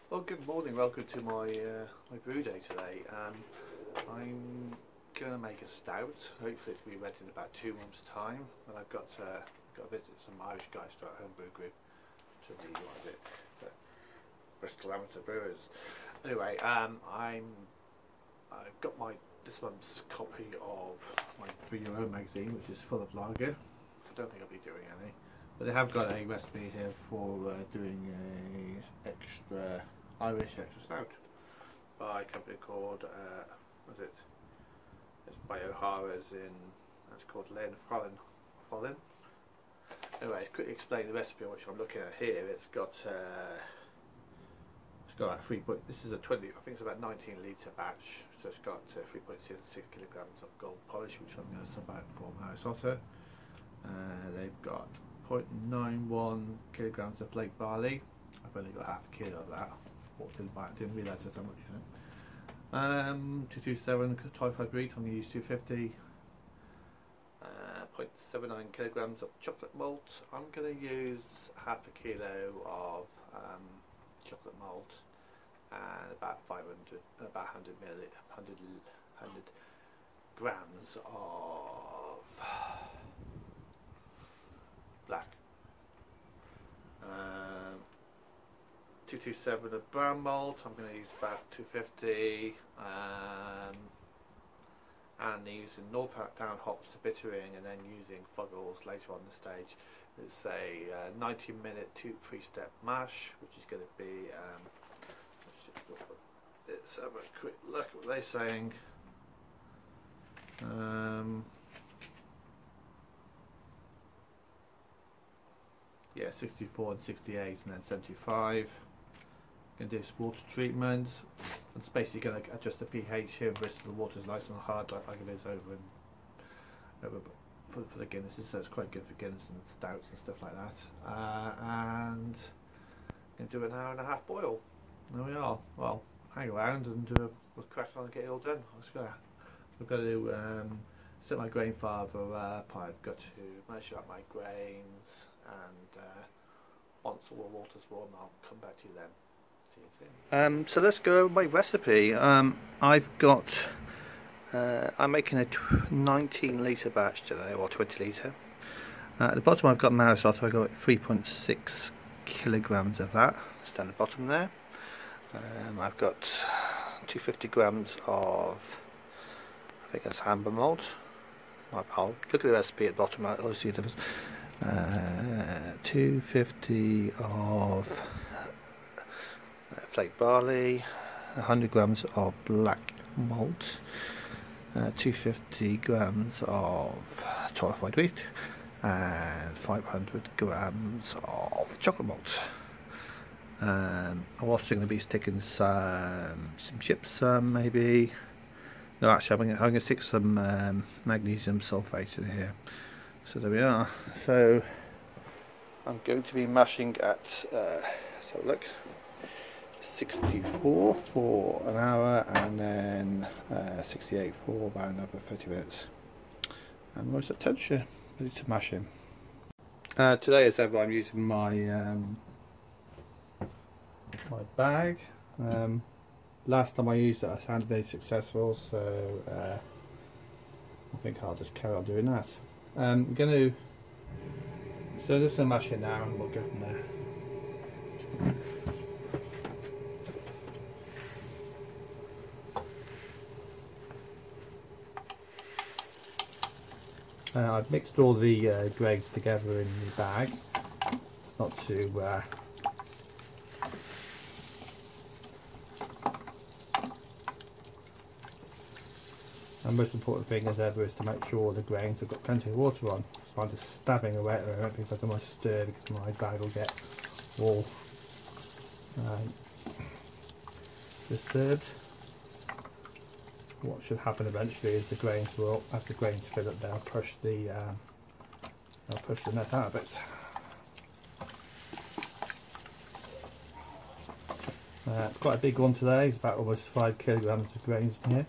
Well, good morning. Welcome to my my brew day today. I'm going to make a stout. Hopefully, it's going to be ready in about 2 months' time. And I've got to visit some Irish guys to our homebrew group to the Bristol Amateur Brewers. Anyway, I've got this month's copy of my BYO magazine, which is full of lager. So I don't think I'll be doing any. But they have got a recipe here for doing a Irish extra stout by a company called it's by O'Hara's it's called Leann Folláin. Anyway, to quickly explain the recipe which I'm looking at here. It's got about this is a 20, I think it's about 19 litre batch, so it's got 3.6 kilograms of gold polish, which I'm going to sub out for Maris Otter. They've got 0.91 kilograms of Flaked Barley. I've only got half a kilo of that. Didn't realise there's so much in it. 227 Torrified Wheat. I'm going to use 250. 0.79 kilograms of chocolate malt. I'm going to use half a kilo of chocolate malt and about 100 grams of black. 227 of Brown Malt. I'm going to use about 250, and using Northdown hops to bittering, and then using Fuggles later on the stage. It's a 90-minute 3-step mash, which is going to be. Let's have a quick look at what they're saying. Yeah, 64 and 68, and then 75. Going to do some water treatment. It's basically going to adjust the pH here in Bristol. The water's nice and hard, like it is over for the Guinnesses, so it's quite good for Guinness and stouts and stuff like that. And going to do an hour-and-a-half boil. There we are. Well, hang around and we'll crack on and get it all done. I've got to set my grain father up. I've got to measure up my grains, and once all the water's warm, I'll come back to you then. So let's go over my recipe. I've got I'm making a 19 litre batch today, or 20 litre. At the bottom I've got Maris Otter. I've got 3.6 kilograms of that. It's down the bottom there. I've got 250 grams of, I think that's amber malt. I'll look at the recipe at the bottom. I'll see the difference. 250 of Flaked Barley, 100 grams of Black Malt, 250 grams of Torrified Wheat, and 500 grams of chocolate malt. I'm also going to be sticking some chips, maybe. No, actually, I'm going to stick some magnesium sulfate in here. So there we are. So I'm going to be mashing at. Let's have a look. 64 for an hour, and then 68 for about another 30 minutes. And where's that temperature? Ready to mash in. Today, as ever, I'm using my my bag. Last time I used it, I found it very successful, so I think I'll just carry on doing that. I'm going to. So just going to mash it now, and we'll go from there. I've mixed all the grains together in the bag. It's not too and most important thing as ever is to make sure the grains have got plenty of water on. So I'm just stabbing away at the moment because I don't want to stir, because my bag will get all disturbed. What should happen eventually is the grains will, as the grains fill up, they'll push the net out of it. It's quite a big one today. It's about almost 5 kilograms of grains in here.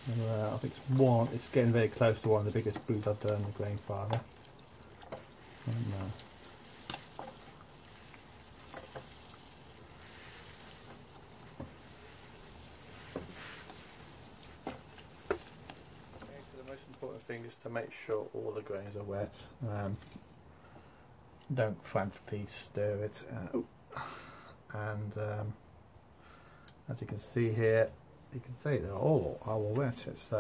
So, I think it's getting very close to one of the biggest brews I've done, the grain father. And, thing is to make sure all the grains are wet. Don't frantically stir it. And as you can see here, you can see they're all wet. It's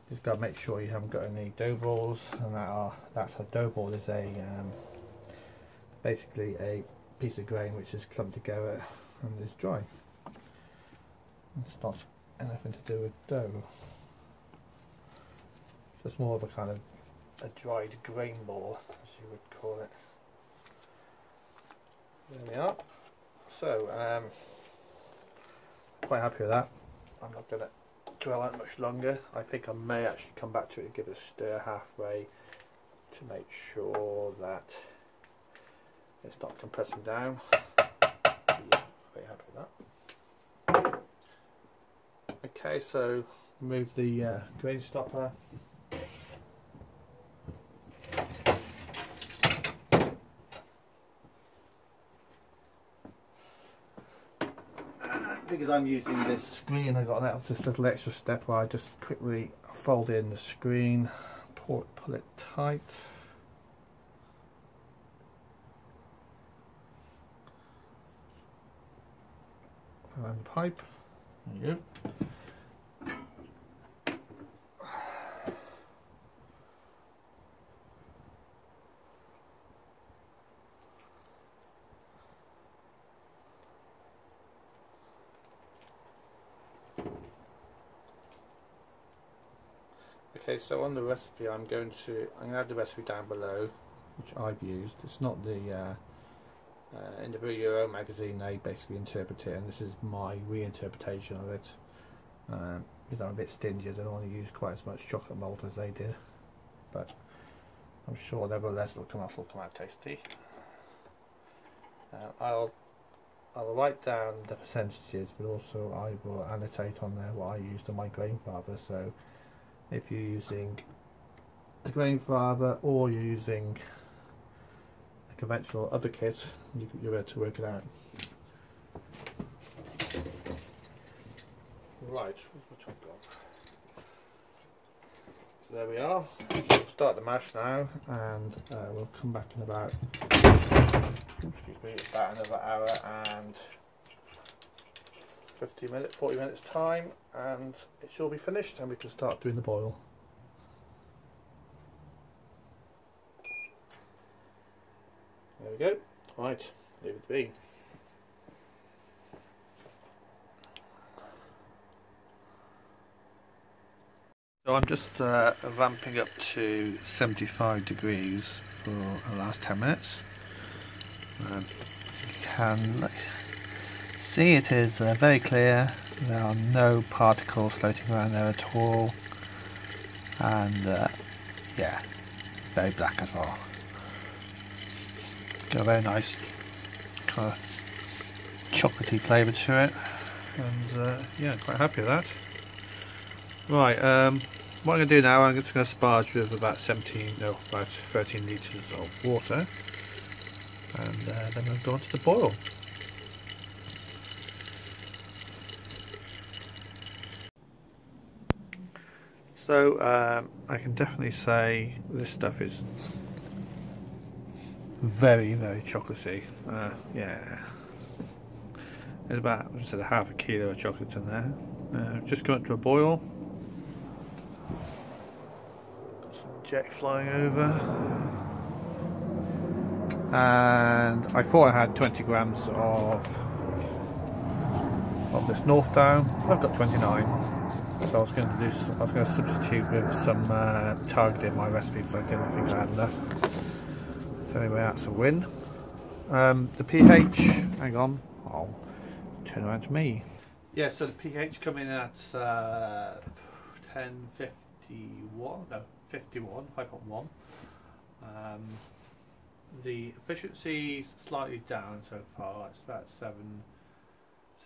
just got to make sure you haven't got any dough balls, and that's a dough ball is a basically a piece of grain which is clumped together and is dry. It's not anything to do with dough. So it's more of a kind of a dried grain ball, as you would call it. There we are. So quite happy with that. I'm not going to dwell on it much longer. I think I may actually come back to it and give it a stir halfway to make sure that it's not compressing down. Yeah, very happy with that. Okay, so remove the grain stopper. Because I'm using this screen, I got this little extra step where I just quickly fold in the screen, pull it tight. Around the pipe. There you go. Okay, so on the recipe I'm going to add the recipe down below, which I've used. It's not the in the BYO magazine they basically interpret it, and this is my reinterpretation of it. Because I'm a bit stingy, I don't want to use quite as much chocolate malt as they did, but I'm sure nevertheless it'll come out tasty. I'll write down the percentages, but also I will annotate on there what I used on my grain father. So if you're using a grain father or you're using a conventional other kit, you're able to work it out. Right, where's my top gone? So there we are. We'll start the mash now, and we'll come back in about, about another hour and 40 minutes time, and it should be finished and we can start doing the boil. There we go. Right, leave it be. So I'm just ramping up to 75 degrees for the last 10 minutes. You can see it is very clear. There are no particles floating around there at all, and yeah, very black as well. Got a very nice kind of chocolatey flavour to it, and yeah, quite happy with that. Right, what I'm going to do now, I'm just going to sparge with about 13 litres of water, and then we'll go on to the boil. So I can definitely say this stuff is very, very chocolatey. Yeah, there's about, as I said, half a kilo of chocolate in there. Just got to a boil. Got some jet flying over, and I thought I had 20 grams of this Northdown. I've got 29. So I was going to substitute with some target in my recipe because I didn't think I had enough. So anyway, that's a win. The pH, hang on, I'll turn around to me. Yeah, so the pH coming at 1051, no, 51, 5.1. The efficiency is slightly down so far. It's about 75%,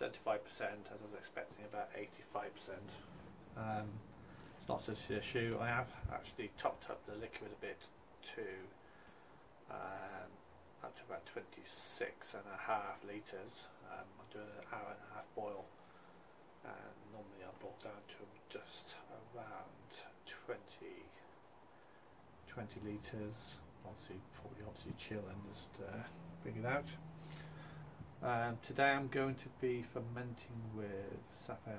as I was expecting about 85%. It's not such an issue. I have actually topped up the liquid a bit to up to about 26.5 litres. I'm doing an hour and a half boil, and normally I boil down to just around 20 litres. Obviously chill and just bring it out. Today I'm going to be fermenting with Sapphire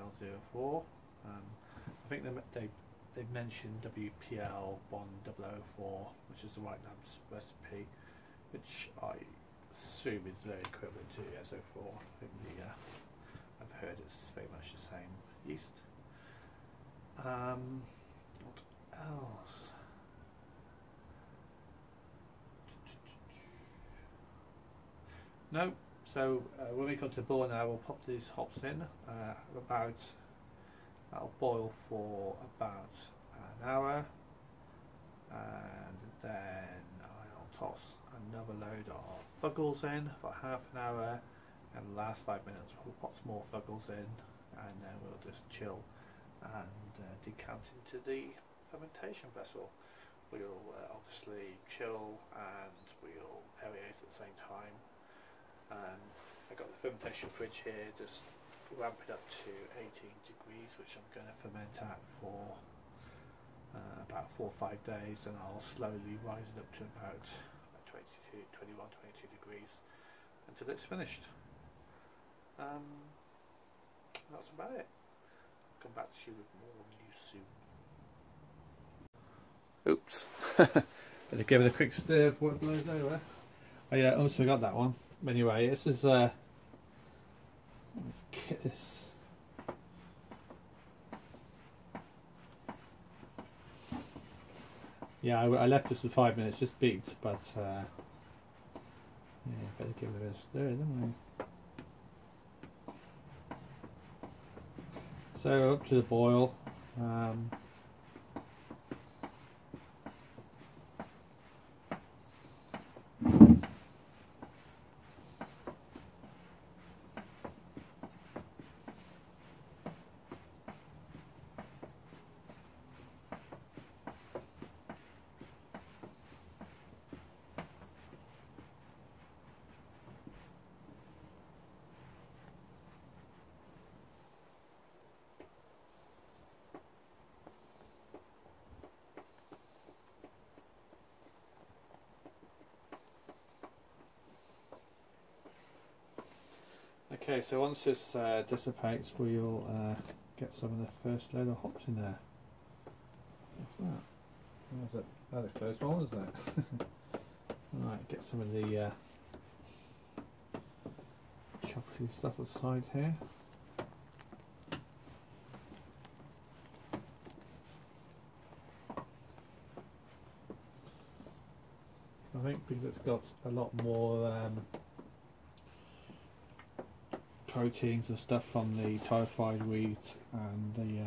04. I think they've mentioned WPL 1004, which is the White Labs recipe, which I assume is very equivalent to the SO4. I think I've heard it's very much the same yeast. What else? No. So when we come to the boil now, we'll pop these hops in. That'll boil for about an hour, and then I'll toss another load of Fuggles in for half an hour, and the last 5 minutes we'll pop some more Fuggles in, and then we'll just chill and decant into the fermentation vessel. We'll obviously chill and we'll aerate at the same time. I've got the fermentation fridge here, just ramp it up to 18 degrees, which I'm going to ferment at for about 4 or 5 days, and I'll slowly rise it up to about 22, 21, 22 degrees until it's finished. That's about it. I'll come back to you with more news soon. Oops. Better give it a quick stir before it blows over. Oh yeah, I also got that one. Anyway, this is let's get this. Yeah, I left this for 5 minutes, just beeped, but yeah, better give it a stir, don't we? So up to the boil. Okay, so once this dissipates, we'll get some of the first load of hops in there. What's that? That's a close one, isn't it? Right, get some of the chocolatey stuff aside here. I think because it's got a lot more proteins and stuff from the Torrified Wheat and the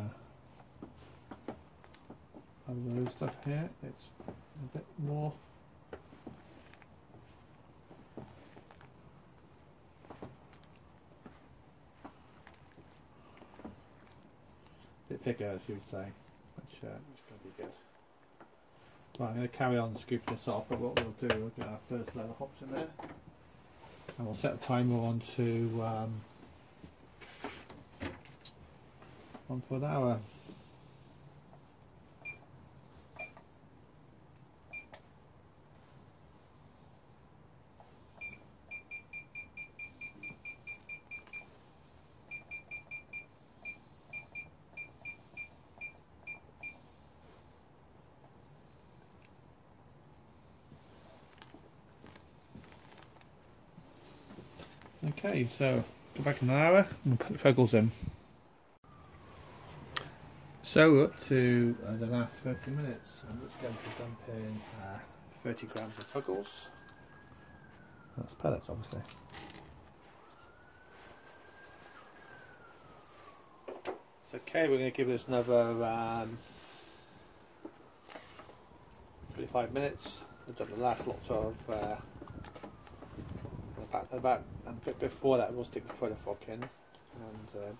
other stuff here, it's a bit more thicker, as you would say, which is going to be good. Right, I'm going to carry on scooping this off, but what we'll do, we'll get our first load of hops in there, and we'll set the timer on to on for an hour. Okay, so go back in an hour and put the Fuggles in. So we're up to the last 30 minutes. I'm just going to dump in 30 grams of Fuggles. That's pellets, obviously. It's okay, we're going to give this another 25 minutes. We've done the last lot of about a bit before that we'll stick the Torrified in, and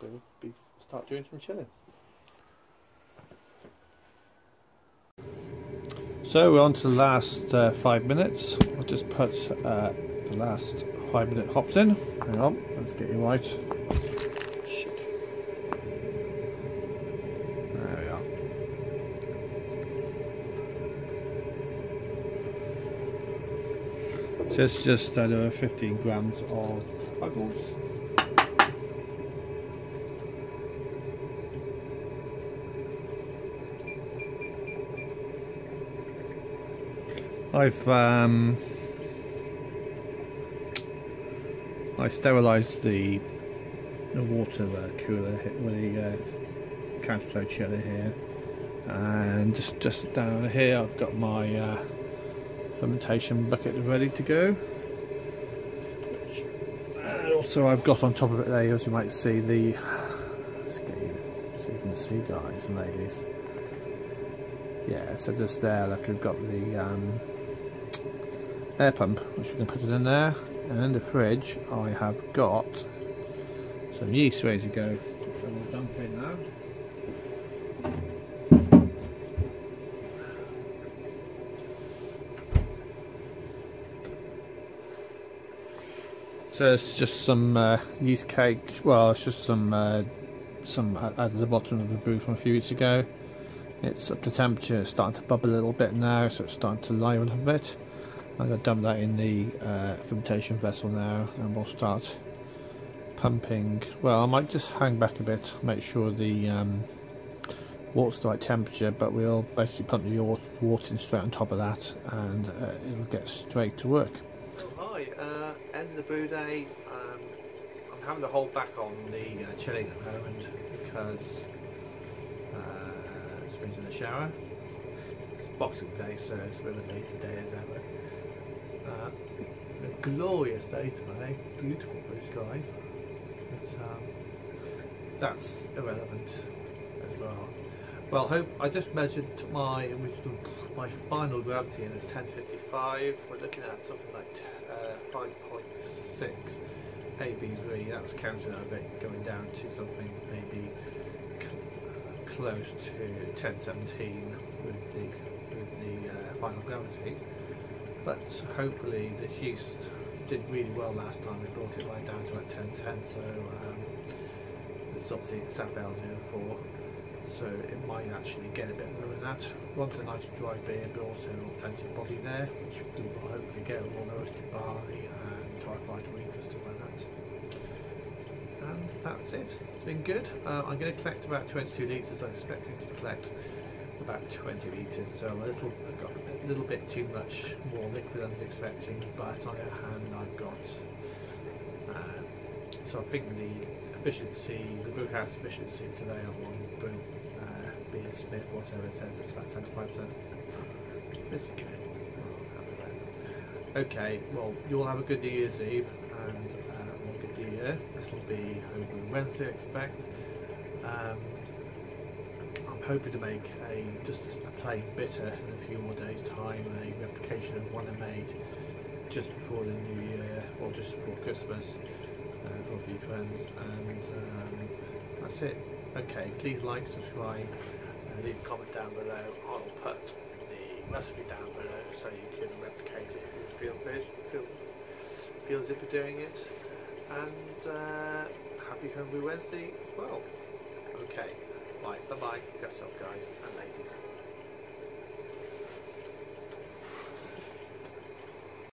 we'll start doing some chilling. So we're on to the last 5 minutes. I'll just put the last 5 minute hops in. Hang on, let's get you right. Shit. There we are. So it's just 15 grams of Fuggles. I sterilised the water cooler with the counterflow chiller here, and just down here I've got my fermentation bucket ready to go. And also I've got on top of it there, as you might see, the let's get you so you can see, guys and ladies. Yeah, so just there, like we've got the air pump, which we can put it in there, and in the fridge I have got some yeast ready to go. So we'll dump in now. So it's just some yeast cake. Well, it's just some at the bottom of the brew from a few weeks ago. It's up to temperature. It's starting to bubble a little bit now, so it's starting to liven a bit. I'm going to dump that in the fermentation vessel now, and we'll start pumping. Well, I might just hang back a bit, make sure the water's the right temperature, but we'll basically pump the water in straight on top of that, and it'll get straight to work. Hi, end of the brew day. I'm having to hold back on the chilling at the moment because it's been in the shower. It's Boxing Day, so it's a bit of a lazy day as ever. A glorious day today, beautiful blue sky, but that's irrelevant as well. Well, I just measured my final gravity, and it's 1055. We're looking at something like 5.6 AB3. That's counting a bit, going down to something maybe close to 1017 with the final gravity. But hopefully this yeast did really well last time. We brought it right down to like 1010, so it's obviously SAP-L04, so it might actually get a bit lower than that. Want a nice dry beer, but also plenty of body there, which we will hopefully get all the roasted barley and Torrified Wheat and stuff like that. And that's it. It's been good. I'm going to collect about 22 litres. I'm expecting to collect about 20 litres, so I've got a little bit too much more liquid than I was expecting, but on the other hand I've got so I think the efficiency, the brewhouse efficiency today on one brew, beer Smith, whatever it says, it's about 75%. It's okay. Okay, well, you all have a good New Year's Eve and a good New Year. This will be Homebrew Wednesday, I expect. I'm hoping to make just a plain bitter in a few more days' time, a replication of one I made just before the New Year, or just before Christmas, for a few friends, and that's it. Okay, please like, subscribe, leave a comment down below. I'll put the recipe down below so you can replicate it if you feel as if you're doing it, and happy Homebrew Wednesday as well. Okay. Right, bye-bye. Yourself, guys and ladies.